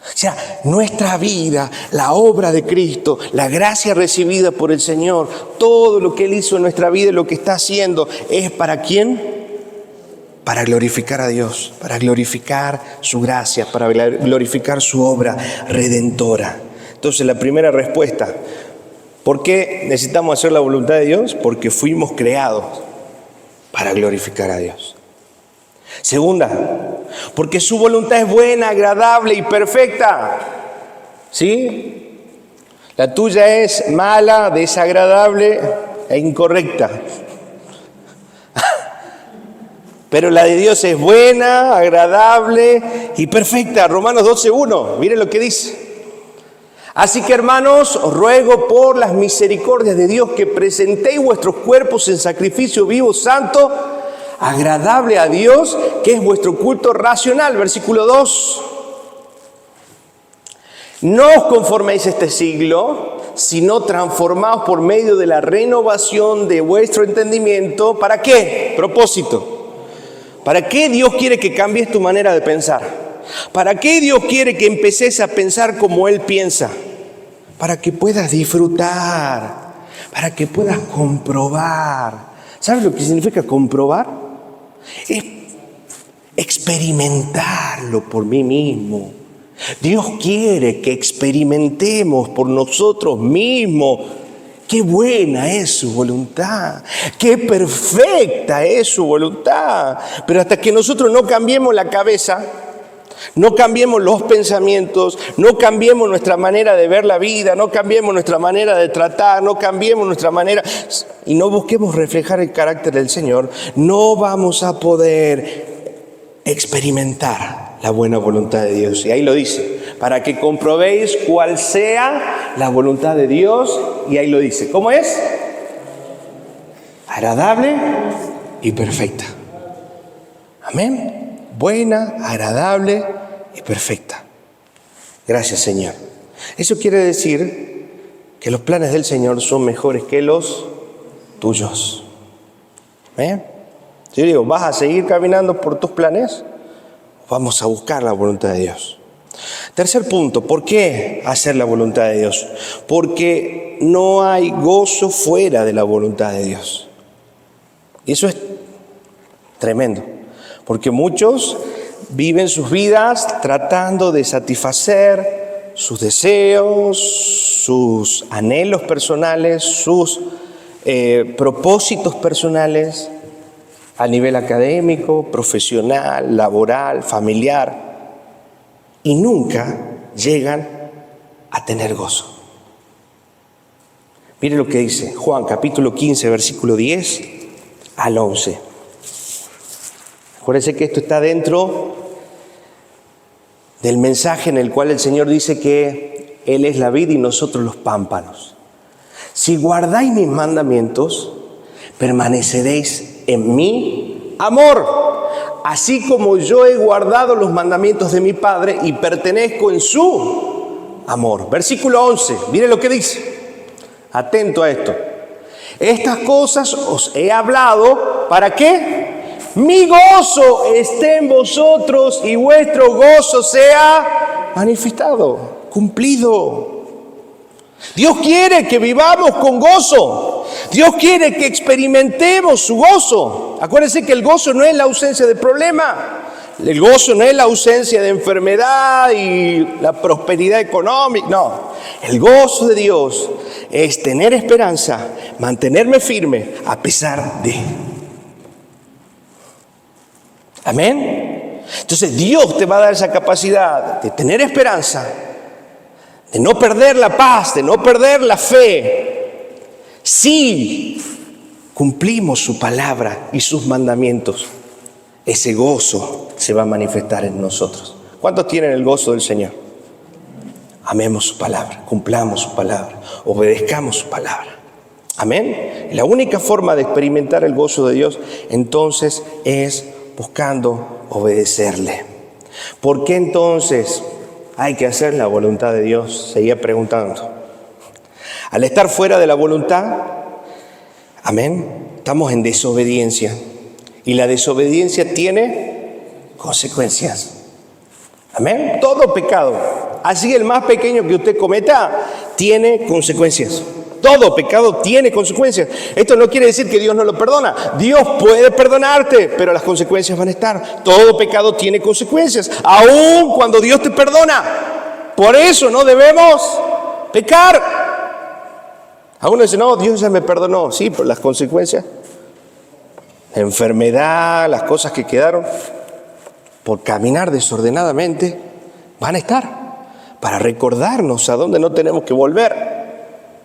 S1: O sea, nuestra vida, la obra de Cristo, la gracia recibida por el Señor, todo lo que Él hizo en nuestra vida y lo que está haciendo, ¿es para quién? Para glorificar a Dios, para glorificar su gracia, para glorificar su obra redentora. Entonces, la primera respuesta, ¿por qué necesitamos hacer la voluntad de Dios? Porque fuimos creados para glorificar a Dios. Segunda, porque su voluntad es buena, agradable y perfecta. ¿Sí? La tuya es mala, desagradable e incorrecta. Pero la de Dios es buena, agradable y perfecta. Romanos 12:1, miren lo que dice. Así que, hermanos, os ruego por las misericordias de Dios que presentéis vuestros cuerpos en sacrificio vivo, santo, agradable a Dios, que es vuestro culto racional. Versículo 2. No os conforméis a este siglo, sino transformaos por medio de la renovación de vuestro entendimiento. ¿Para qué? Propósito. ¿Para qué Dios quiere que cambies tu manera de pensar? ¿Para qué Dios quiere que empeces a pensar como Él piensa? Para que puedas disfrutar, para que puedas comprobar. ¿Sabes lo que significa comprobar? Es experimentarlo por mí mismo. Dios quiere que experimentemos por nosotros mismos qué buena es su voluntad, qué perfecta es su voluntad. Pero hasta que nosotros no cambiemos la cabeza, no cambiemos los pensamientos, no cambiemos nuestra manera de ver la vida, no cambiemos nuestra manera de tratar, no cambiemos nuestra manera y no busquemos reflejar el carácter del Señor, no vamos a poder experimentar la buena voluntad de Dios. Y ahí lo dice, para que comprobéis cuál sea la voluntad de Dios, y ahí lo dice. ¿Cómo es? Agradable y perfecta. Amén. Buena, agradable y perfecta. Gracias, Señor. Eso quiere decir que los planes del Señor son mejores que los tuyos. Yo digo, ¿vas a seguir caminando por tus planes? Vamos a buscar la voluntad de Dios. Tercer punto, ¿por qué hacer la voluntad de Dios? Porque no hay gozo fuera de la voluntad de Dios. Y eso es tremendo. Porque muchos viven sus vidas tratando de satisfacer sus deseos, sus anhelos personales, sus propósitos personales a nivel académico, profesional, laboral, familiar. y nunca llegan a tener gozo. Mire lo que dice Juan capítulo 15, versículo 10 al 11. Acuérdense que esto está dentro del mensaje en el cual el Señor dice que Él es la vid y nosotros los pámpanos. Si guardáis mis mandamientos, permaneceréis en mi amor, así como yo he guardado los mandamientos de mi Padre y pertenezco en su amor. Versículo 11, mire lo que dice. Atento a esto. Estas cosas os he hablado, ¿para qué? Mi gozo esté en vosotros y vuestro gozo sea manifestado, cumplido. Dios quiere que vivamos con gozo. Dios quiere que experimentemos su gozo. Acuérdense que el gozo no es la ausencia de problema. El gozo no es la ausencia de enfermedad y la prosperidad económica. No, el gozo de Dios es tener esperanza, mantenerme firme a pesar de. Amén. Entonces Dios te va a dar esa capacidad de tener esperanza, de no perder la paz, de no perder la fe, si cumplimos su palabra y sus mandamientos. Ese gozo se va a manifestar en nosotros. ¿Cuántos tienen el gozo del Señor? Amemos su palabra, cumplamos su palabra, obedezcamos su palabra. Amén. La única forma de experimentar el gozo de Dios entonces es buscando obedecerle. ¿Por qué entonces hay que hacer la voluntad de Dios? Seguía preguntando. Al estar fuera de la voluntad, amén, estamos en desobediencia. Y la desobediencia tiene consecuencias. Amén. Todo pecado, así el más pequeño que usted cometa, tiene consecuencias. Todo pecado tiene consecuencias. Esto no quiere decir que Dios no lo perdona. Dios puede perdonarte, pero las consecuencias van a estar. Todo pecado tiene consecuencias, aun cuando Dios te perdona. Por eso no debemos pecar. Algunos dicen, no, Dios ya me perdonó. Sí, pero las consecuencias, la enfermedad, las cosas que quedaron por caminar desordenadamente, van a estar para recordarnos a dónde no tenemos que volver.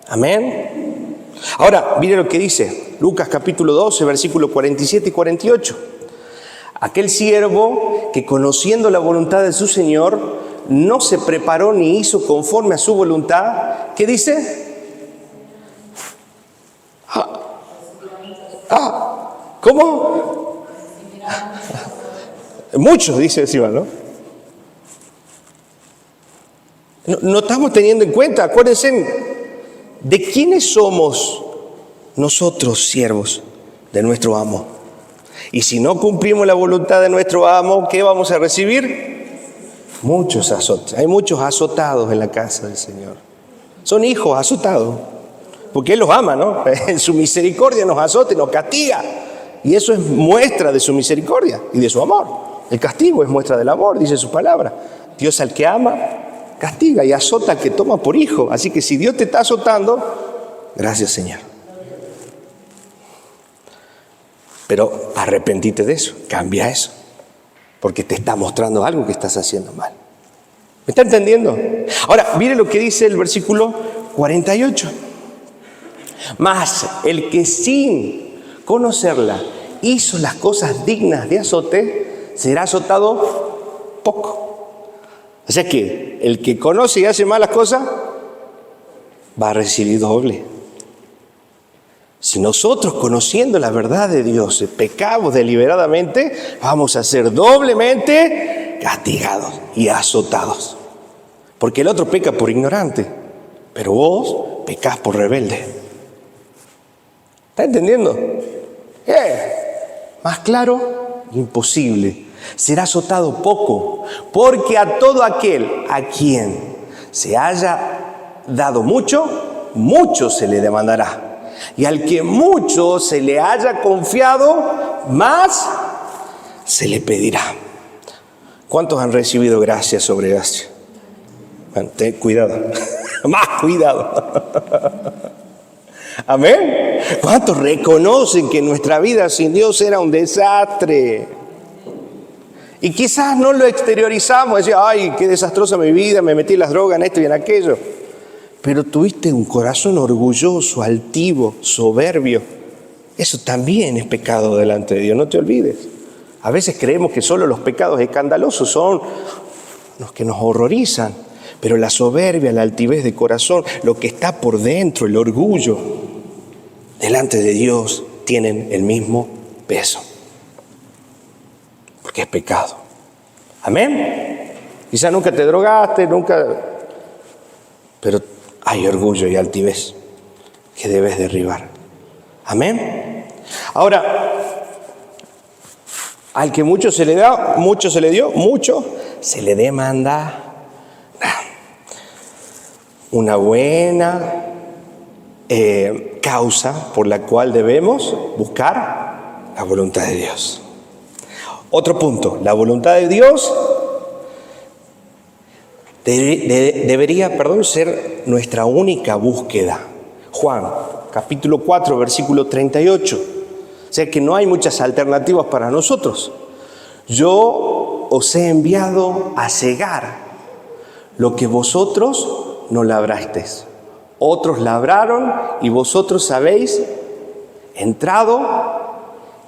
S1: Amén. Ahora, mire lo que dice Lucas capítulo 12, versículos 47 y 48. Aquel siervo que, conociendo la voluntad de su Señor, no se preparó ni hizo conforme a su voluntad. ¿Qué dice? ¿Cómo? Muchos, dice encima, ¿no? No estamos teniendo en cuenta, acuérdense, ¿de quiénes somos nosotros siervos? De nuestro amo. Y si no cumplimos la voluntad de nuestro amo, ¿qué vamos a recibir? Muchos azotes. Hay muchos azotados en la casa del Señor. Son hijos azotados, porque Él los ama, ¿no? En su misericordia nos azota y nos castiga. Y eso es muestra de su misericordia y de su amor. El castigo es muestra del amor, dice su palabra. Dios al que ama, castiga y azota al que toma por hijo. Así que si Dios te está azotando, gracias Señor. Pero arrepentite de eso, cambia eso, porque te está mostrando algo que estás haciendo mal. ¿Me está entendiendo? Ahora, mire lo que dice el versículo 48. Mas el que sin conocerla hizo las cosas dignas de azote, será azotado poco. O sea que el que conoce y hace malas cosas va a recibir doble. Si nosotros, conociendo la verdad de Dios, pecamos deliberadamente, vamos a ser doblemente castigados y azotados. Porque el otro peca por ignorante, pero vos pecás por rebelde. ¿Está entendiendo? Más claro, imposible. Será azotado poco, porque a todo aquel a quien se haya dado mucho, mucho se le demandará. Y al que mucho se le haya confiado, más se le pedirá. ¿Cuántos han recibido gracia sobre gracia? Bueno, ten cuidado, más cuidado. Amén. ¿Cuántos reconocen que nuestra vida sin Dios era un desastre? Y quizás no lo exteriorizamos, decía, ay, qué desastrosa mi vida, me metí en las drogas, en esto y en aquello. Pero tuviste un corazón orgulloso, altivo, soberbio. Eso también es pecado delante de Dios, no te olvides. A veces creemos que solo los pecados escandalosos son los que nos horrorizan, pero la soberbia, la altivez de corazón, lo que está por dentro, el orgullo, delante de Dios tienen el mismo peso. Porque es pecado. Amén. Quizá nunca te drogaste, pero hay orgullo y altivez que debes derribar. Amén. Ahora, al que mucho se le da, mucho se le dio, mucho se le demanda. Una buena causa por la cual debemos buscar la voluntad de Dios. Otro punto, la voluntad de Dios debería ser nuestra única búsqueda. Juan, capítulo 4, versículo 38. O sea que no hay muchas alternativas para nosotros. Yo os he enviado a cegar lo que vosotros no labrasteis. Otros labraron y vosotros habéis entrado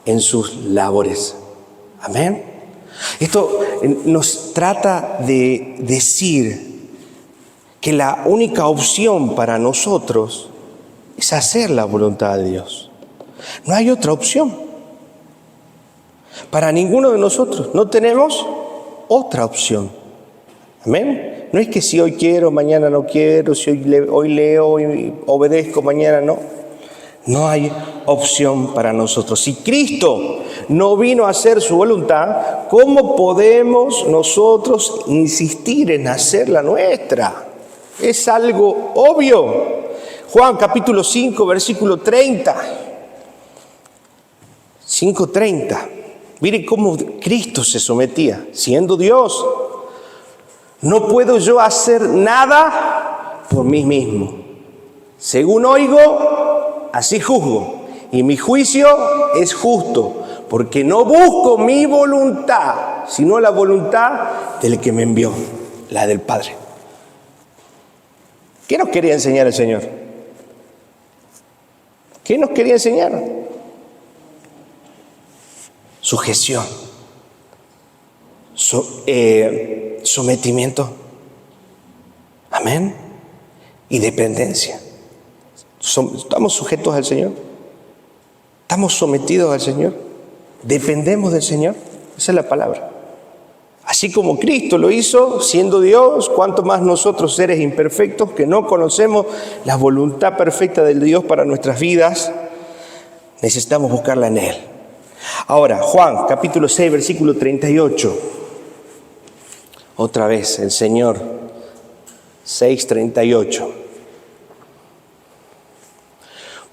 S1: en sus labores. Amén. Esto nos trata de decir que la única opción para nosotros es hacer la voluntad de Dios. No hay otra opción. Para ninguno de nosotros no tenemos otra opción. Amén. No es que si hoy quiero, mañana no quiero, si hoy leo y obedezco, mañana no. No hay opción para nosotros. Si Cristo no vino a hacer su voluntad, ¿cómo podemos nosotros insistir en hacer la nuestra? Es algo obvio. Juan capítulo 5, versículo 30. 5:30. Mire cómo Cristo se sometía, siendo Dios. No puedo yo hacer nada por mí mismo. Según oigo, así juzgo. Y mi juicio es justo, porque no busco mi voluntad, sino la voluntad del que me envió, la del Padre. ¿Qué nos quería enseñar el Señor? ¿Qué nos quería enseñar? Sujeción. Sometimiento. Amén. Y dependencia. ¿Estamos sujetos al Señor? ¿Estamos sometidos al Señor? ¿Dependemos del Señor? Esa es la palabra. Así como Cristo lo hizo siendo Dios, ¿cuánto más nosotros, seres imperfectos, que no conocemos la voluntad perfecta del Dios para nuestras vidas, necesitamos buscarla en Él? Ahora, Juan, capítulo 6, versículo 38. Otra vez, el Señor, 6:38.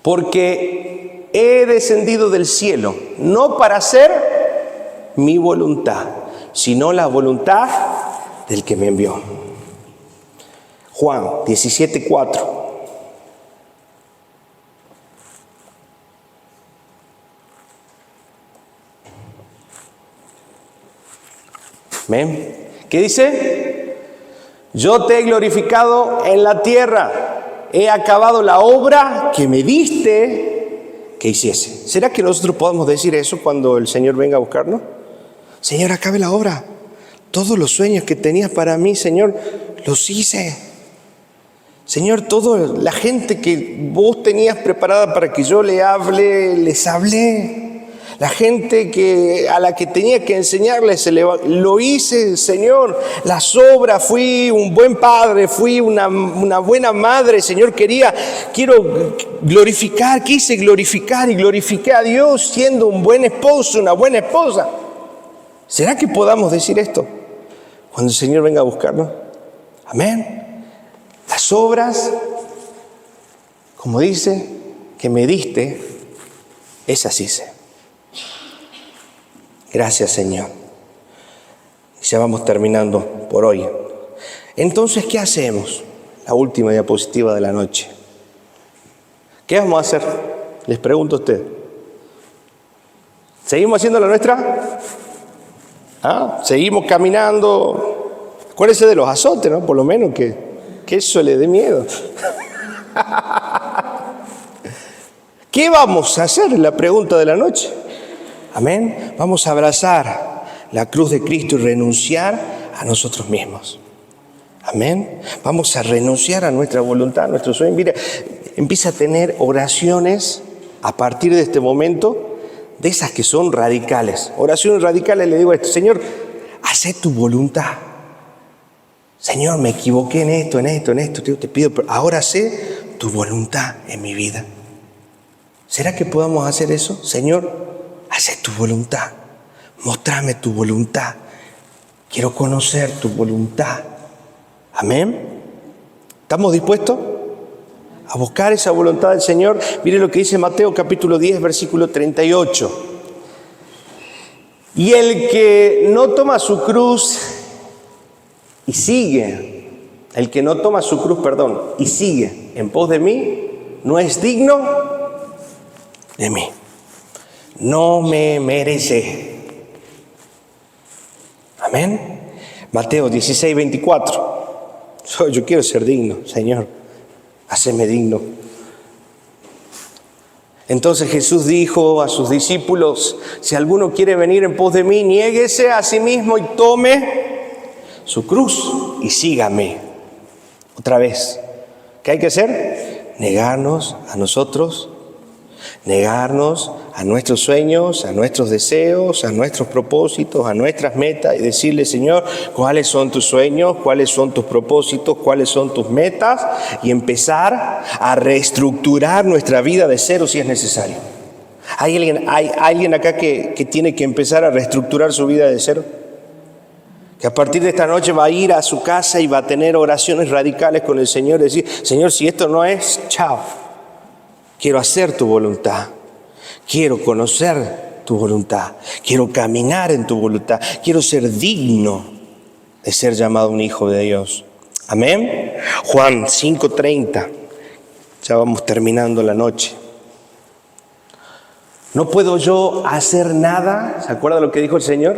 S1: Porque he descendido del cielo, no para hacer mi voluntad, sino la voluntad del que me envió. Juan 17:4. ¿Ven? ¿Qué dice? Yo te he glorificado en la tierra, he acabado la obra que me diste que hiciese. ¿Será que nosotros podemos decir eso cuando el Señor venga a buscarnos? Señor, acabe la obra. Todos los sueños que tenías para mí, Señor, los hice. Señor, toda la gente que vos tenías preparada para que yo le hable, les hablé. La gente a la que tenía que enseñarles, lo hice, Señor. Las obras, fui un buen padre, fui una buena madre, Señor. Quiero glorificar, quise glorificar y glorifiqué a Dios siendo un buen esposo, una buena esposa. ¿Será que podamos decir esto cuando el Señor venga a buscarnos? Amén. Las obras, como dice, que me diste, esas hice. Gracias, Señor. Ya vamos terminando por hoy. Entonces, ¿qué hacemos? La última diapositiva de la noche. ¿Qué vamos a hacer? Les pregunto a usted. ¿Seguimos haciendo la nuestra? Seguimos caminando. Acuérdese de los azotes, ¿no? Por lo menos que eso le dé miedo. ¿Qué vamos a hacer? Es la pregunta de la noche. Amén. Vamos a abrazar la cruz de Cristo y renunciar a nosotros mismos. Amén. Vamos a renunciar a nuestra voluntad, a nuestro sueño. Mira, empieza a tener oraciones a partir de este momento, de esas que son radicales. Oraciones radicales, le digo esto: Señor, haz tu voluntad. Señor, me equivoqué en esto, te pido, pero ahora sé tu voluntad en mi vida. ¿Será que podamos hacer eso? Señor, haz tu voluntad. Mostrame tu voluntad. Quiero conocer tu voluntad. Amén. ¿Estamos dispuestos a buscar esa voluntad del Señor? Mire lo que dice Mateo capítulo 10, versículo 38. Y el que no toma su cruz y sigue, y sigue en pos de mí, no es digno de mí. No me merece. Amén. Mateo 16, 24. Yo quiero ser digno, Señor. Haceme digno. Entonces Jesús dijo a sus discípulos: si alguno quiere venir en pos de mí, niéguese a sí mismo y tome su cruz y sígame. Otra vez, ¿qué hay que hacer? Negarnos a nosotros, negarnos a nuestros sueños, a nuestros deseos, a nuestros propósitos, a nuestras metas, y decirle: Señor, ¿cuáles son tus sueños? ¿Cuáles son tus propósitos? ¿Cuáles son tus metas? Y empezar a reestructurar nuestra vida de cero si es necesario. ¿Hay alguien acá que tiene que empezar a reestructurar su vida de cero? Que a partir de esta noche va a ir a su casa y va a tener oraciones radicales con el Señor, decir: Señor, si esto no es, chao. Quiero hacer tu voluntad. Quiero conocer tu voluntad. Quiero caminar en tu voluntad. Quiero ser digno de ser llamado un hijo de Dios. Amén. Juan 5:30. Ya vamos terminando la noche. No puedo yo hacer nada, ¿se acuerda lo que dijo el Señor?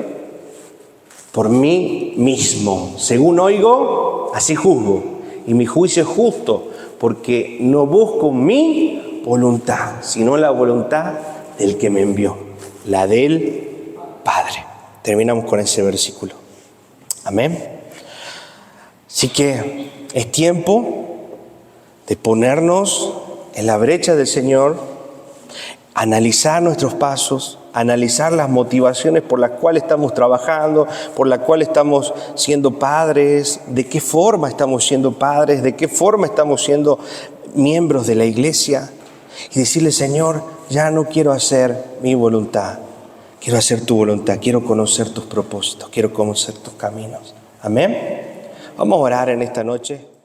S1: Por mí mismo. Según oigo, así juzgo. Y mi juicio es justo, porque no busco mi voluntad, sino la voluntad del que me envió, la del Padre. Terminamos con ese versículo. Amén. Así que es tiempo de ponernos en la brecha del Señor, analizar nuestros pasos, analizar las motivaciones por las cuales estamos trabajando, por las cuales estamos siendo padres, de qué forma estamos siendo padres, de qué forma estamos siendo miembros de la iglesia, y decirle: Señor, ya no quiero hacer mi voluntad, quiero hacer tu voluntad, quiero conocer tus propósitos, quiero conocer tus caminos. Amén. Vamos a orar en esta noche.